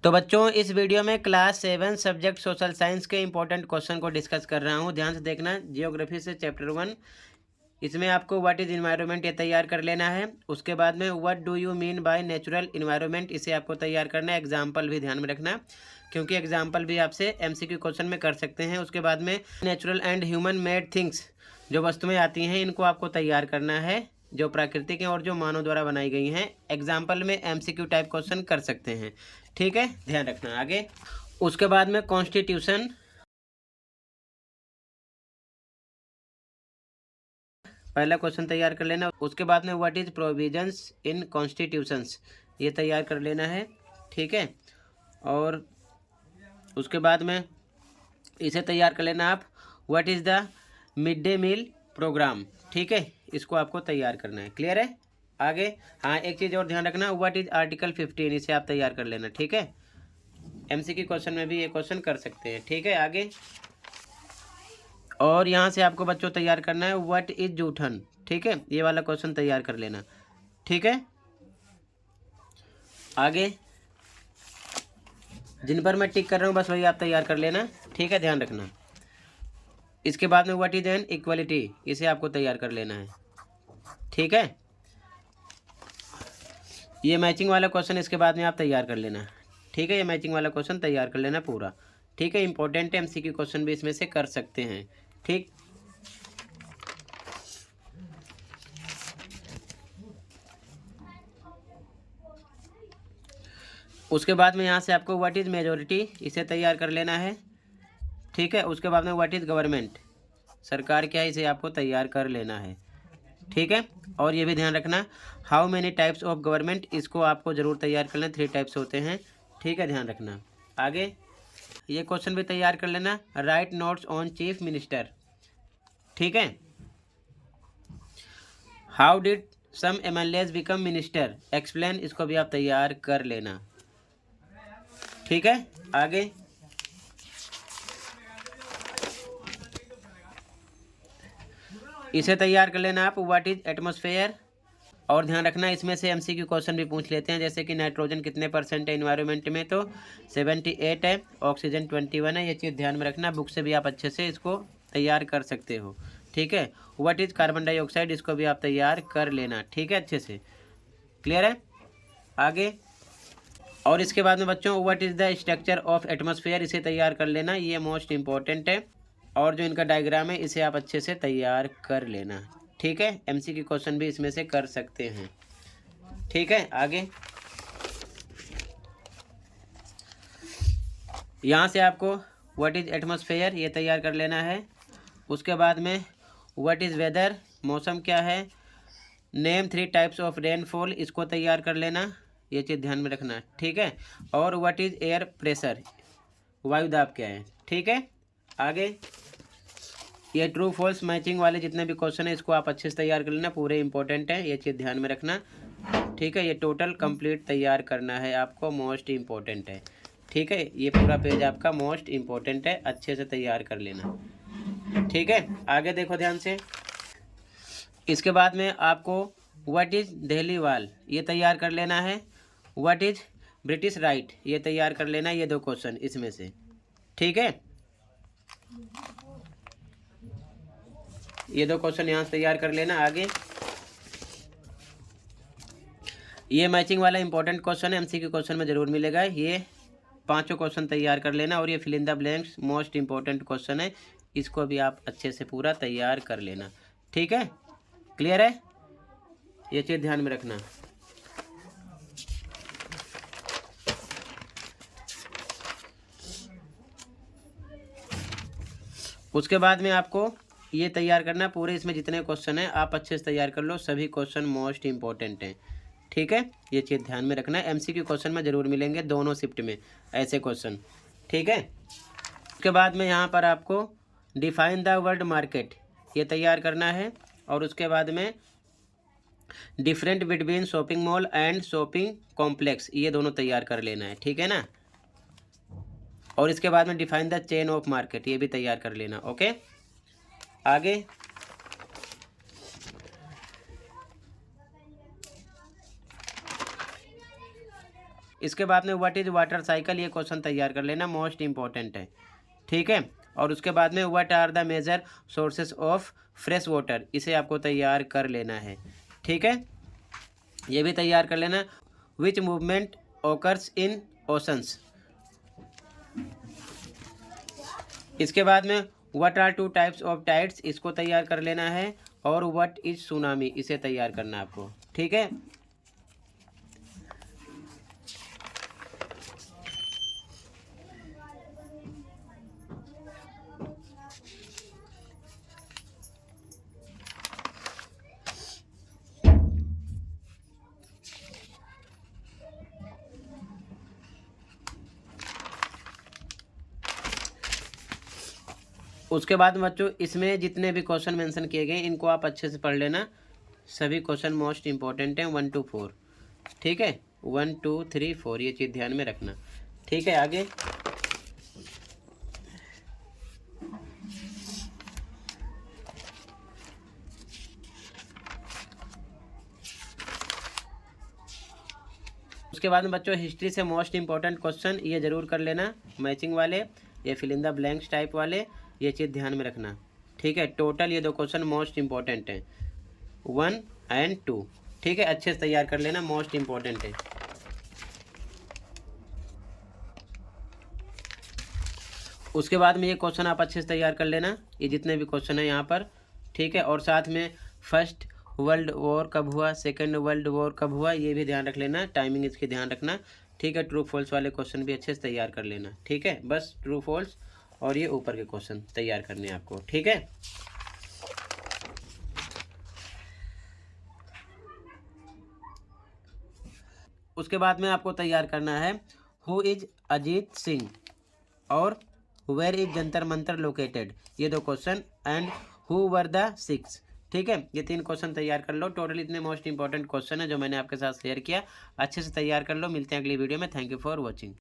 तो बच्चों इस वीडियो में क्लास 7 सब्जेक्ट सोशल साइंस के इंपॉर्टेंट क्वेश्चन को डिस्कस कर रहा हूं। ध्यान से देखना। जियोग्राफी से चैप्टर 1, इसमें आपको व्हाट इज इन्वायरमेंट ये तैयार कर लेना है। उसके बाद में what do you mean by natural environment, इसे आपको तैयार करना है। एग्जाम्पल भी ध्यान में रखना, क्योंकि एग्जाम्पल भी आपसे एमसीक्यू क्वेश्चन में कर सकते हैं। उसके बाद में natural and human made things, जो वस्तुएं आती हैं इनको आपको तैयार करना है, जो प्राकृतिक हैं और जो मानव द्वारा बनाई गई हैं। एग्जाम्पल में एमसीक्यू टाइप क्वेश्चन कर सकते हैं। ठीक है, ध्यान रखना। आगे उसके बाद में कॉन्स्टिट्यूशन, पहला क्वेश्चन तैयार कर लेना। उसके बाद में what is provisions in constitutions, ये तैयार कर लेना है। ठीक है, और उसके बाद में इसे तैयार कर लेना आप। What is the midday meal programme, ठीक है, इसको आपको तैयार करना है। क्लियर है। आगे हाँ, एक चीज़ और ध्यान रखना, व्हाट इज आर्टिकल 15, इसे आप तैयार कर लेना। ठीक है, एमसीक्यू क्वेश्चन में भी ये क्वेश्चन कर सकते हैं। ठीक है, आगे और यहाँ से आपको बच्चों तैयार करना है व्हाट इज जूठन। ठीक है, ये वाला क्वेश्चन तैयार कर लेना। ठीक है, आगे जिन पर मैं टिक कर रहा हूँ बस वही आप तैयार कर लेना। ठीक है, ध्यान रखना। इसके बाद में व्हाट इज एन इक्वलिटी, इसे आपको तैयार कर लेना है। ठीक है, ये मैचिंग वाला क्वेश्चन इसके बाद में आप तैयार कर लेना। ठीक है, ये मैचिंग वाला क्वेश्चन तैयार कर लेना पूरा। ठीक है, इंपॉर्टेंट एमसीक्यू क्वेश्चन भी इसमें से कर सकते हैं। ठीक, उसके बाद में यहाँ से आपको व्हाट इज मेजोरिटी, इसे तैयार कर लेना है। ठीक है, उसके बाद में व्हाट इज गवर्नमेंट, सरकार क्या है, इसे आपको तैयार कर लेना है। ठीक है, और ये भी ध्यान रखना how many types of government, इसको आपको ज़रूर तैयार कर लेना। 3 टाइप्स होते हैं। ठीक है, ध्यान रखना। आगे ये क्वेश्चन भी तैयार कर लेना, write notes on chief minister. ठीक है, how did some MLAs become minister, explain, इसको भी आप तैयार कर लेना। ठीक है, आगे इसे तैयार कर लेना आप, व्हाट इज एटमॉस्फेयर। और ध्यान रखना इसमें से एमसीक्यू क्वेश्चन भी पूछ लेते हैं, जैसे कि नाइट्रोजन कितने % है इन्वायरमेंट में, तो 78 है, ऑक्सीजन 21 है। ये चीज़ ध्यान में रखना, बुक से भी आप अच्छे से इसको तैयार कर सकते हो। ठीक है, व्हाट इज कार्बन डाइऑक्साइड, इसको भी आप तैयार कर लेना। ठीक है, अच्छे से। क्लियर है। आगे और इसके बाद में बच्चों what is the structure of atmosphere, इसे तैयार कर लेना, ये मोस्ट इंपॉर्टेंट है। और जो इनका डायग्राम है इसे आप अच्छे से तैयार कर लेना। ठीक है, एमसीक्यू क्वेश्चन भी इसमें से कर सकते हैं। ठीक है, आगे यहाँ से आपको व्हाट इज एटमॉस्फेयर ये तैयार कर लेना है। उसके बाद में व्हाट इज़ वेदर, मौसम क्या है। नेम 3 टाइप्स ऑफ रेनफॉल, इसको तैयार कर लेना, ये चीज़ ध्यान में रखना। ठीक है, और व्हाट इज़ एयर प्रेशर, वायु दाब क्या है। ठीक है, आगे ये ट्रू फॉल्स मैचिंग वाले जितने भी क्वेश्चन है इसको आप अच्छे से तैयार कर लेना, पूरे इंपॉर्टेंट है, ये चीज़ ध्यान में रखना। ठीक है, ये टोटल कंप्लीट तैयार करना है आपको, मोस्ट इम्पोर्टेंट है। ठीक है, ये पूरा पेज आपका मोस्ट इम्पोर्टेंट है, अच्छे से तैयार कर लेना। ठीक है, आगे देखो ध्यान से। इसके बाद में आपको व्हाट इज़ दिल्ली वाल, ये तैयार कर लेना है। व्हाट इज़ ब्रिटिश राइट, ये तैयार कर लेना, ये 2 क्वेश्चन इसमें से। ठीक है, ये 2 क्वेश्चन यहाँ से तैयार कर लेना। आगे ये मैचिंग वाला इंपॉर्टेंट क्वेश्चन है, एमसीक्यू क्वेश्चन में ज़रूर मिलेगा। ये 5 क्वेश्चन तैयार कर लेना, और ये fill in the blanks most important question है, इसको भी आप अच्छे से पूरा तैयार कर लेना। ठीक है, क्लियर है, ये चीज़ ध्यान में रखना। उसके बाद में आपको ये तैयार करना पूरे, इसमें जितने क्वेश्चन हैं आप अच्छे से तैयार कर लो, सभी क्वेश्चन मोस्ट इंपॉर्टेंट हैं। ठीक है, ये चीज़ ध्यान में रखना है, एमसीक्यू क्वेश्चन में ज़रूर मिलेंगे दोनों शिफ्ट में ऐसे क्वेश्चन। ठीक है, उसके बाद में यहाँ पर आपको डिफाइन द वर्ड मार्केट, ये तैयार करना है। और उसके बाद में different between shopping mall and shopping complex, ये दोनों तैयार कर लेना है। ठीक है ना, और इसके बाद में define the chain of market, ये भी तैयार कर लेना। ओके, आगे इसके बाद में व्हाट इज वाटर साइकिल, ये क्वेश्चन तैयार कर लेना, मोस्ट इंपॉर्टेंट है, ठीक है। और उसके बाद में what are the major sources of fresh water, इसे आपको तैयार कर लेना है, ठीक है, ये भी तैयार कर लेना। Which movement occurs in oceans, इसके बाद में what are two types of tides, इसको तैयार कर लेना है। और व्हाट इज सुनामी, इसे तैयार करना है आपको, ठीक है। उसके बाद बच्चों इसमें जितने भी क्वेश्चन मेंशन किए गए इनको आप अच्छे से पढ़ लेना, सभी क्वेश्चन मोस्ट इंपॉर्टेंट हैं 1 to 4, ठीक है, 1 2 3 4, ये चीज़ ध्यान में रखना, ठीक है। आगे उसके बाद में बच्चों हिस्ट्री से मोस्ट इंपॉर्टेंट क्वेश्चन ये जरूर कर लेना, मैचिंग वाले, ये fill in the blanks type वाले, ये चीज़ ध्यान में रखना, ठीक है। टोटल ये 2 क्वेश्चन मोस्ट इंपॉर्टेंट हैं 1 and 2, ठीक है, अच्छे से तैयार कर लेना, मोस्ट इंपॉर्टेंट है। उसके बाद में ये क्वेश्चन आप अच्छे से तैयार कर लेना, ये जितने भी क्वेश्चन हैं यहाँ पर, ठीक है। और साथ में फर्स्ट वर्ल्ड वॉर कब हुआ, सेकेंड वर्ल्ड वॉर कब हुआ, ये भी ध्यान रख लेना, टाइमिंग इसकी ध्यान रखना, ठीक है। ट्रू फॉल्स वाले क्वेश्चन भी अच्छे से तैयार कर लेना, ठीक है। बस ट्रू फॉल्स और ये ऊपर के क्वेश्चन तैयार करने हैं आपको, ठीक है। उसके बाद में आपको तैयार करना है हु इज अजीत सिंह और where is Jantar Mantar located, ये 2 question, and who were the 6, ठीक है। ये 3 क्वेश्चन तैयार कर लो, टोटल इतने मोस्ट इंपॉर्टेंट क्वेश्चन है जो मैंने आपके साथ शेयर किया, अच्छे से तैयार कर लो। मिलते हैं अगली वीडियो में, थैंक यू फॉर वॉचिंग।